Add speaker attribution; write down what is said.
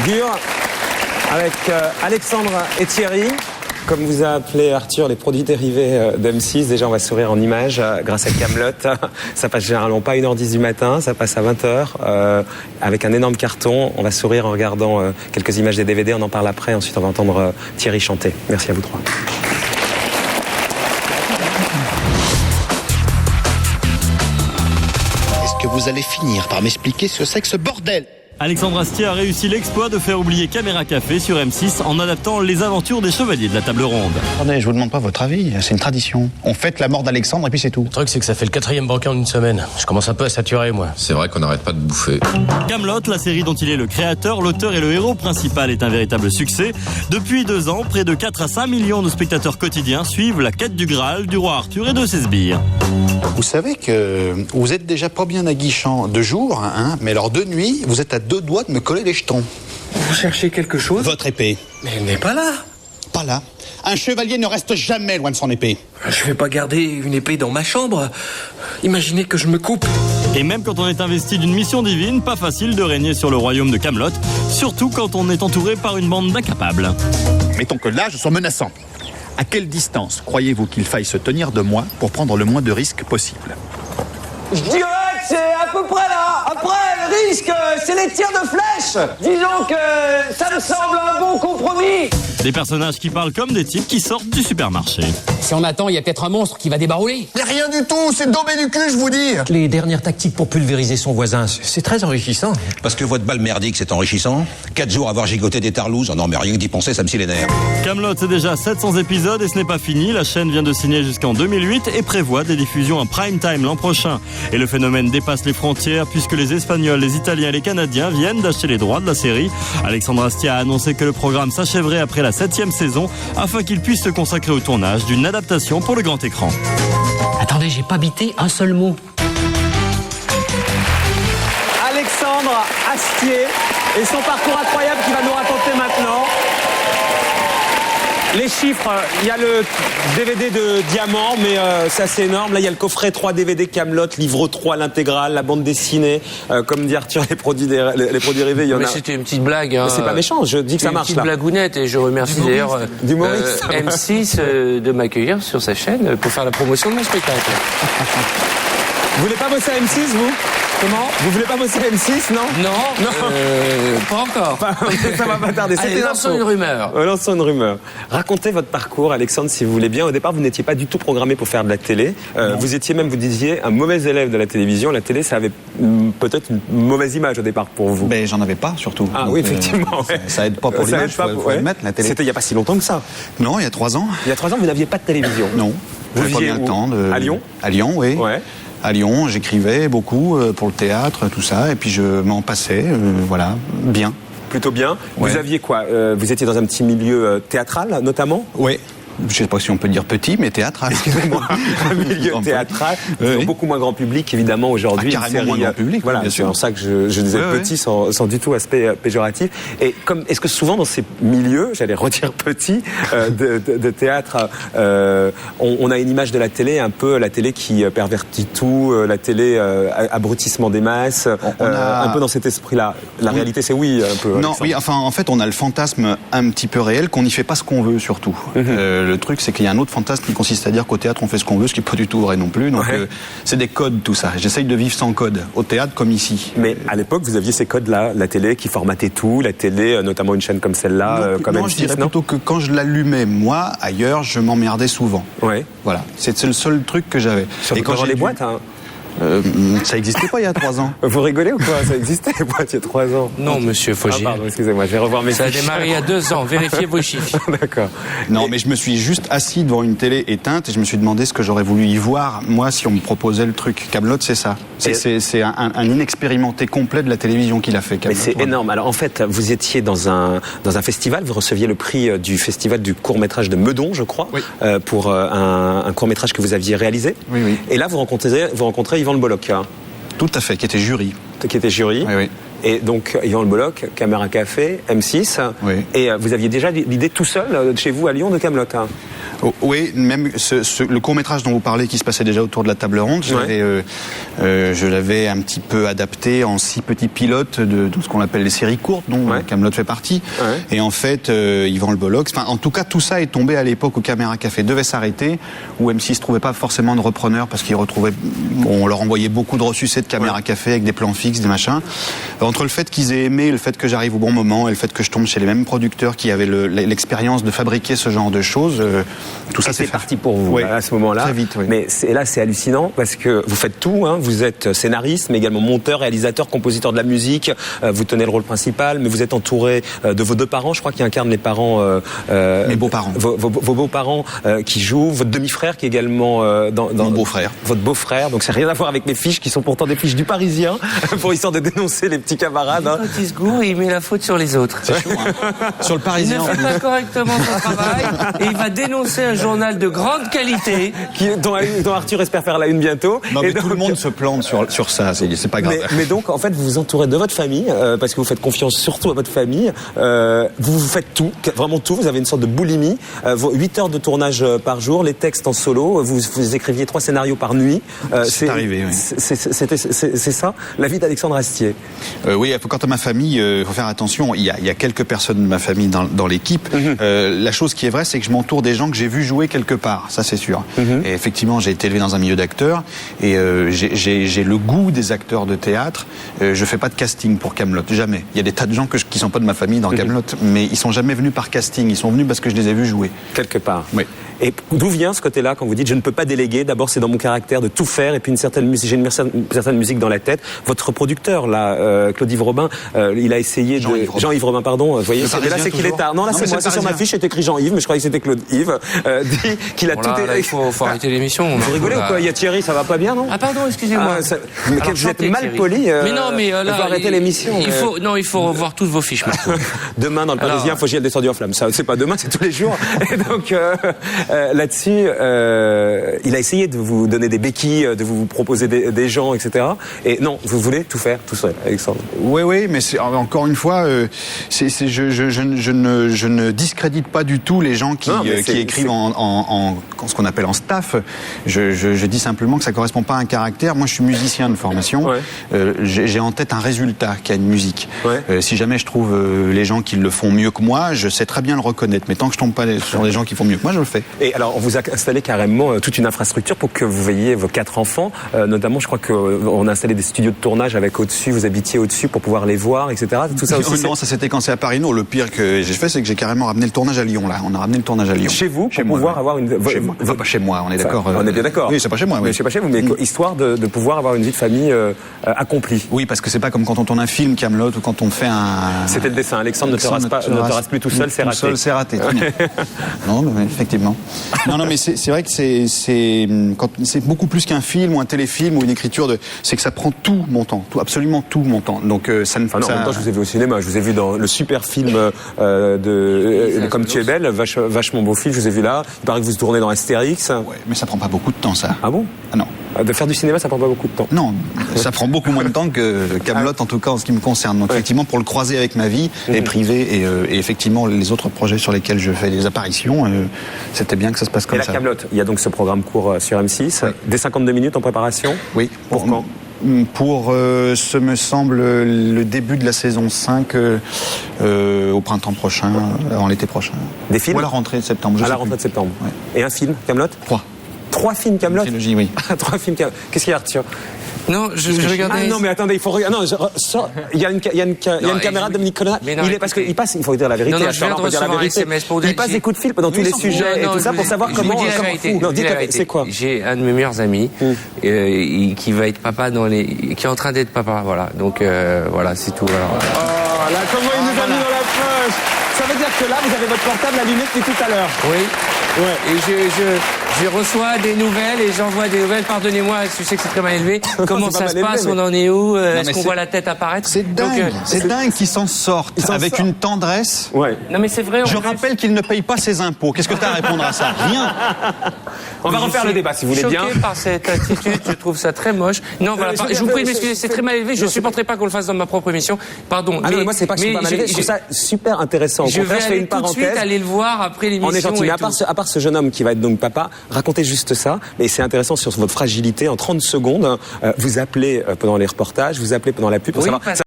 Speaker 1: dur avec Alexandre et Thierry. Comme vous a appelé Arthur, les produits dérivés d'M6, déjà on va sourire en images grâce à Kaamelott. Ça passe généralement pas à 1h10 du matin, ça passe à 20h avec un énorme carton. On va sourire en regardant quelques images des DVD, on en parle après. Ensuite on va entendre Thierry chanter. Merci à vous trois.
Speaker 2: Est-ce que vous allez finir par m'expliquer ce que c'est que ce bordel ?
Speaker 3: Alexandre Astier a réussi l'exploit de faire oublier Caméra Café sur M6 en adaptant les aventures des chevaliers de la table ronde.
Speaker 2: Attendez, je vous demande pas votre avis, c'est une tradition. On fête la mort d'Alexandre et puis c'est tout.
Speaker 4: Le truc, c'est que ça fait le 4e banquin en une semaine. Je commence un peu à saturer, moi.
Speaker 5: C'est vrai qu'on n'arrête pas de bouffer.
Speaker 3: Kaamelott, la série dont il est le créateur, l'auteur et le héros principal, est un véritable succès. Depuis 2 ans, près de 4 à 5 millions de spectateurs quotidiens suivent la quête du Graal, du roi Arthur et de ses sbires.
Speaker 2: Vous savez que vous êtes déjà pas bien aguichant de jour, hein, mais alors de nuit, vous êtes à 2 doigts de me coller les jetons.
Speaker 6: Vous cherchez quelque chose?
Speaker 2: Votre épée.
Speaker 6: Mais elle n'est pas là.
Speaker 2: Pas là. Un chevalier ne reste jamais loin de son épée.
Speaker 6: Je vais pas garder une épée dans ma chambre. Imaginez que je me coupe.
Speaker 3: Et même quand on est investi d'une mission divine, pas facile de régner sur le royaume de Kaamelott, surtout quand on est entouré par une bande d'incapables.
Speaker 7: Mettons que là, je sois menaçant. À quelle distance croyez-vous qu'il faille se tenir de moi pour prendre le moins de risques possible?
Speaker 8: Je dirais que c'est à peu près là. Après, le risque, c'est les tirs de flèche. Disons que ça me semble un bon compromis.
Speaker 3: Des personnages qui parlent comme des types qui sortent du supermarché.
Speaker 9: Si on attend, il y a peut-être un monstre qui va débarouler.
Speaker 7: Mais rien du tout, c'est daubé du cul, je vous dis.
Speaker 10: Les dernières tactiques pour pulvériser son voisin, c'est très enrichissant.
Speaker 11: Parce que votre balle merdique, c'est enrichissant. 4 jours à avoir gigoté des tarlouses, non mais rien que d'y penser, ça me scie les nerfs.
Speaker 3: Kaamelott, c'est déjà 700 épisodes et ce n'est pas fini. La chaîne vient de signer jusqu'en 2008 et prévoit des diffusions en prime time l'an prochain. Et le phénomène dépasse les frontières puisque les Espagnols, les Italiens et les Canadiens viennent d'acheter les droits de la série. Alexandre Astier a annoncé que le programme s'achèverait après la 7e saison afin qu'il puisse se consacrer au tournage d'une adaptation pour le grand écran.
Speaker 9: Attendez, j'ai pas bité un seul mot.
Speaker 1: Alexandre Astier et son parcours incroyable qu'il va nous raconter maintenant. Les chiffres, il y a le DVD de Diamant, mais c'est assez énorme. Là, il y a le coffret 3 DVD Kaamelott, livre 3, l'intégrale, la bande dessinée. Comme dit Arthur, les produits dérivés, il y en a.
Speaker 6: Mais c'était une petite blague. Hein.
Speaker 1: Mais c'est pas méchant, je dis que ça marche.
Speaker 6: Une petite blagounette, et je remercie d'ailleurs M6 de m'accueillir sur sa chaîne pour faire la promotion de mon spectacle.
Speaker 1: Vous voulez pas bosser à M6, vous? Comment? Vous voulez pas bosser à M6, non?
Speaker 6: Non, pas encore.
Speaker 1: Ça va pas tarder.
Speaker 6: Allez, lançons une rumeur.
Speaker 1: Lançons une rumeur. Racontez votre parcours, Alexandre, si vous voulez bien. Au départ, vous n'étiez pas du tout programmé pour faire de la télé. Vous étiez même, vous disiez, un mauvais élève de la télévision. La télé, ça avait peut-être une mauvaise image au départ pour vous.
Speaker 2: Mais j'en avais pas, surtout.
Speaker 1: Ah. Donc, oui, effectivement.
Speaker 2: Ça aide pas pour l'image, faut admettre, la télé.
Speaker 1: C'était il y a pas si longtemps que ça.
Speaker 2: Non, il y a 3 ans.
Speaker 1: Il y a 3 ans, vous n'aviez pas de télévision.
Speaker 2: Non.
Speaker 1: Vous
Speaker 2: n'avais pas bien le temps de...
Speaker 1: À Lyon?
Speaker 2: À Lyon, oui.
Speaker 1: Ouais.
Speaker 2: À Lyon, j'écrivais beaucoup pour le théâtre, tout ça, et puis je m'en passais, voilà, bien.
Speaker 1: Plutôt bien.
Speaker 2: Ouais.
Speaker 1: Vous aviez quoi? Vous étiez dans un petit milieu théâtral, notamment?
Speaker 2: Oui. Je sais pas si on peut dire petit, mais théâtral.
Speaker 1: Excusez-moi. Un milieu théâtral, beaucoup moins grand public, évidemment, aujourd'hui.
Speaker 2: Carrément moins grand public,
Speaker 1: voilà,
Speaker 2: bien
Speaker 1: c'est
Speaker 2: sûr.
Speaker 1: pour ça que je disais petit, sans du tout aspect péjoratif. Et est-ce que souvent dans ces milieux, j'allais redire petit, de théâtre, on a une image de la télé, un peu la télé qui pervertit tout, la télé abrutissement des masses, un peu dans cet esprit-là. La réalité, c'est oui, un peu.
Speaker 2: Non, oui, enfin, en fait, on a le fantasme un petit peu réel qu'on n'y fait pas ce qu'on veut, surtout. Le truc, c'est qu'il y a un autre fantasme qui consiste à dire qu'au théâtre, on fait ce qu'on veut, ce qui n'est pas du tout vrai non plus. Donc, c'est des codes, tout ça. J'essaye de vivre sans code, au théâtre comme ici.
Speaker 1: Mais à l'époque, vous aviez ces codes-là, la télé qui formatait tout, la télé, notamment une chaîne comme celle-là, comme
Speaker 2: non,
Speaker 1: M6,
Speaker 2: je dirais plutôt que quand je l'allumais, moi, ailleurs, je m'emmerdais souvent.
Speaker 1: Ouais.
Speaker 2: Voilà, c'est le seul truc que j'avais.
Speaker 1: Et quand les boîtes, hein.
Speaker 2: Ça n'existait pas il y a 3 ans.
Speaker 1: Vous rigolez ou quoi? Ça existait, les boîtes, il y a 3 ans.
Speaker 6: Non, monsieur Fogier.
Speaker 1: Ah, pardon, excusez-moi, je vais revoir mes
Speaker 6: Ça a
Speaker 1: fiches.
Speaker 6: démarré il y a 2 ans. Vérifiez vos chiffres.
Speaker 1: D'accord.
Speaker 2: Non, mais je me suis juste assis devant une télé éteinte et je me suis demandé ce que j'aurais voulu y voir, moi, si on me proposait le truc. Kaamelott, c'est ça. C'est un inexpérimenté complet de la télévision qu'il a fait, Kaamelott.
Speaker 1: Mais c'est énorme. Alors, en fait, vous étiez dans un festival, vous receviez le prix du festival du court-métrage de Meudon, je crois, pour un court-métrage que vous aviez réalisé.
Speaker 2: Oui, oui.
Speaker 1: Et là, vous rencontrez Yvan Le Bolloc.
Speaker 2: Tout à fait, qui était jury.
Speaker 1: Qui était jury.
Speaker 2: Oui, oui.
Speaker 1: Et donc, Yvan Le Bolloc, Caméra Café, M6.
Speaker 2: Oui.
Speaker 1: Et vous aviez déjà l'idée tout seul, chez vous, à Lyon, de Kaamelott. Hein.
Speaker 2: Oui, même le court-métrage dont vous parlez, qui se passait déjà autour de la table ronde, je l'avais un petit peu adapté en 6 petits pilotes de ce qu'on appelle les séries courtes, dont Kaamelott fait partie. Ouais. Et en fait, Yvan Le Bolloc, en tout cas, tout ça est tombé à l'époque où Caméra Café devait s'arrêter, où M6 trouvait pas forcément de repreneurs parce qu'ils retrouvaient, on leur envoyait beaucoup de ressucés de Caméra Café avec des plans fixes, des machins. Entre le fait qu'ils aient aimé, le fait que j'arrive au bon moment et le fait que je tombe chez les mêmes producteurs qui avaient l'expérience de fabriquer ce genre de choses, tout ça c'est
Speaker 1: parti pour vous à ce moment-là.
Speaker 2: Très vite, oui.
Speaker 1: Mais là, c'est hallucinant parce que vous faites tout. Hein. Vous êtes scénariste, mais également monteur, réalisateur, compositeur de la musique. Vous tenez le rôle principal, mais vous êtes entouré de vos 2 parents. Je crois qu'ils incarnent les parents.
Speaker 2: Mes beaux-parents.
Speaker 1: Vos beaux-parents qui jouent. Votre demi-frère qui est également
Speaker 2: mon beau-frère.
Speaker 1: Votre beau-frère. Donc ça n'a rien à voir avec mes fiches qui sont pourtant des fiches du Parisien pour histoire de dénoncer les petits camarades. Hein.
Speaker 6: Quand il se gourre, il met la faute sur les autres.
Speaker 2: C'est chaud, hein. Sur le Parisien.
Speaker 6: Il ne fait pas correctement son travail et il va dénoncer un journal de grande qualité
Speaker 1: dont Arthur espère faire la une bientôt.
Speaker 2: Non, mais tout le monde se plante sur ça, c'est pas grave.
Speaker 1: Mais donc, en fait, vous vous entourez de votre famille, parce que vous faites confiance surtout à votre famille. Vous faites tout, vraiment tout. Vous avez une sorte de boulimie. 8 heures de tournage par jour, les textes en solo. Vous écriviez 3 scénarios par nuit.
Speaker 2: C'est arrivé, oui.
Speaker 1: C'est ça, la vie d'Alexandre Astier.
Speaker 2: Oui, quant à ma famille, il faut faire attention. Il y a quelques personnes de ma famille dans l'équipe. La chose qui est vraie, c'est que je m'entoure des gens que j'ai vus jouer quelque part, ça c'est sûr. Et effectivement, j'ai été élevé dans un milieu d'acteurs et j'ai le goût des acteurs de théâtre. Je fais pas de casting pour Kaamelott, jamais. Il y a des tas de gens qui sont pas de ma famille dans Kaamelott, mais ils sont jamais venus par casting. Ils sont venus parce que je les ai vus jouer.
Speaker 1: Quelque part.
Speaker 2: Oui.
Speaker 1: Et d'où vient ce côté-là quand vous dites je ne peux pas déléguer? D'abord, c'est dans mon caractère de tout faire, et puis j'ai une certaine musique dans la tête. Votre producteur, là, Claude-Yves Robin, il a essayé Jean-Yves Robin, pardon. Vous voyez, là c'est qu'il est tard. Non, là c'est moi. C'est sur ma fiche, c'est écrit Jean-Yves, mais je croyais que c'était Claude-Yves. Dit qu'il a tout.
Speaker 6: Là, il faut arrêter l'émission.
Speaker 1: Vous rigolez ou quoi? Il y a Thierry, ça va pas bien, non?
Speaker 6: Ah pardon, excusez-moi.
Speaker 1: Vous êtes mal poli.
Speaker 6: Mais non, mais là,
Speaker 1: il faut arrêter l'émission.
Speaker 6: Il faut revoir toutes vos fiches.
Speaker 1: Demain, dans le Parisien, Fogiel descendu en flamme. Ça, c'est pas demain, c'est tous les jours. Et donc là-dessus, il a essayé de vous donner des béquilles, de vous proposer des gens, etc. Et non, vous voulez tout faire tout seul, Alexandre.
Speaker 2: Oui, mais encore une fois, je ne discrédite pas du tout les gens qui écrivent en ce qu'on appelle en staff. Je dis simplement que ça correspond pas à un caractère. Moi, je suis musicien de formation. Ouais. J'ai en tête un résultat qui a une musique. Ouais. Si jamais je trouve les gens qui le font mieux que moi, je sais très bien le reconnaître. Mais tant que je tombe pas sur les gens qui font mieux que moi, je le fais.
Speaker 1: Et alors, on vous a installé carrément toute une infrastructure pour que vous veilliez vos 4 enfants. Notamment, je crois qu'on a installé des studios de tournage avec au-dessus. Vous habitiez au-dessus pour pouvoir les voir, etc. Tout ça aussi.
Speaker 2: Non, ça c'était quand c'est à Paris. Non, le pire que j'ai fait, c'est que j'ai carrément ramené le tournage à Lyon. Là, on a ramené le tournage à Lyon.
Speaker 1: Chez vous, pour pouvoir avoir une.
Speaker 2: Pas chez moi, on est d'accord.
Speaker 1: On est bien d'accord.
Speaker 2: Oui, c'est pas chez moi. Oui.
Speaker 1: Mais c'est pas chez vous, mais histoire de pouvoir avoir une vie de famille accomplie.
Speaker 2: Oui, parce que c'est pas comme quand on tourne un film Kaamelott ou quand on fait un.
Speaker 1: C'était le dessin. Alexandre ne te reste plus tout seul, c'est raté.
Speaker 2: Tout seul, c'est raté. Non, mais effectivement. Non, mais c'est vrai que c'est beaucoup plus qu'un film ou un téléfilm ou une écriture c'est que ça prend tout mon temps, absolument tout mon temps. Donc ça ne.
Speaker 1: En même temps, je vous ai vu au cinéma. Je vous ai vu dans le super film Comme tu es belle, vachement beau film. Je vous ai vu là. Il paraît que vous tournez dans Astérix.
Speaker 2: Ouais, mais ça prend pas beaucoup de temps, ça.
Speaker 1: Ah bon?
Speaker 2: Ah non.
Speaker 1: De faire du cinéma, ça prend pas beaucoup de temps.
Speaker 2: Non, ça prend beaucoup moins de temps que Kaamelott, en tout cas en ce qui me concerne. Donc effectivement, pour le croiser avec ma vie, et privée, et effectivement les autres projets sur lesquels je fais des apparitions, c'était bien que ça se passe comme ça.
Speaker 1: Et la Kaamelott, il y a donc ce programme court sur M6, des 52 minutes en préparation.
Speaker 2: Oui.
Speaker 1: Pour quand?
Speaker 2: Pour, ce me semble, le début de la saison 5 au printemps prochain, avant l'été prochain.
Speaker 1: Des films?
Speaker 2: Ou à la rentrée de septembre.
Speaker 1: À la rentrée de septembre. Ouais. Et un film, Kaamelott? 3 films Kaamelott?
Speaker 2: Trilogie, oui.
Speaker 1: 3 films Kaamelott. Qu'est-ce qu'il y a, Arthur?
Speaker 6: Non, je regardais.
Speaker 1: Ah non, mais attendez, il faut regarder. Non, il y a une caméra de Dominique Colonna. Parce qu'il passe, il faut dire la vérité.
Speaker 6: Non, je viens de recevoir un SMS pour
Speaker 1: il passe des coups de fil pendant tous les sujets et tout ça pour savoir comment.
Speaker 6: Non, dites la vérité.
Speaker 1: C'est quoi?
Speaker 6: J'ai un de mes meilleurs amis qui va être papa qui est en train d'être papa. Voilà. Donc voilà, c'est tout. Alors.
Speaker 1: là, comment il nous a mis dans la poche. Ça veut dire que là, vous avez votre portable allumé depuis tout à l'heure.
Speaker 6: Oui.
Speaker 1: Ouais.
Speaker 6: Et je reçois des nouvelles et j'envoie des nouvelles. Pardonnez-moi, je sais que c'est très mal élevé. Comment ça se passe? On en est où? Est-ce qu'on voit la tête apparaître?
Speaker 2: C'est dingue. C'est dingue qu'ils s'en sortent avec une tendresse.
Speaker 1: Ouais.
Speaker 6: Non mais c'est vrai.
Speaker 2: Je rappelle qu'il ne paye pas ses impôts. Qu'est-ce que tu as à répondre à ça? Rien.
Speaker 1: On va refaire le débat si vous voulez bien.
Speaker 6: Je suis choqué par cette attitude, je trouve ça très moche. Non, voilà, je vous prie de m'excuser, c'est très mal élevé, je ne supporterai pas qu'on le fasse dans ma propre émission. Pardon.
Speaker 1: Ah non, mais moi c'est pas que je suis pas mal élevé, je trouve ça super intéressant.
Speaker 6: Je vais aller tout de suite aller le voir après l'émission.
Speaker 1: On est gentil, mais à part ce jeune homme qui va être donc papa, racontez juste ça. Mais c'est intéressant sur votre fragilité. En 30 secondes, vous appelez pendant les reportages, vous appelez pendant la pub pour savoir.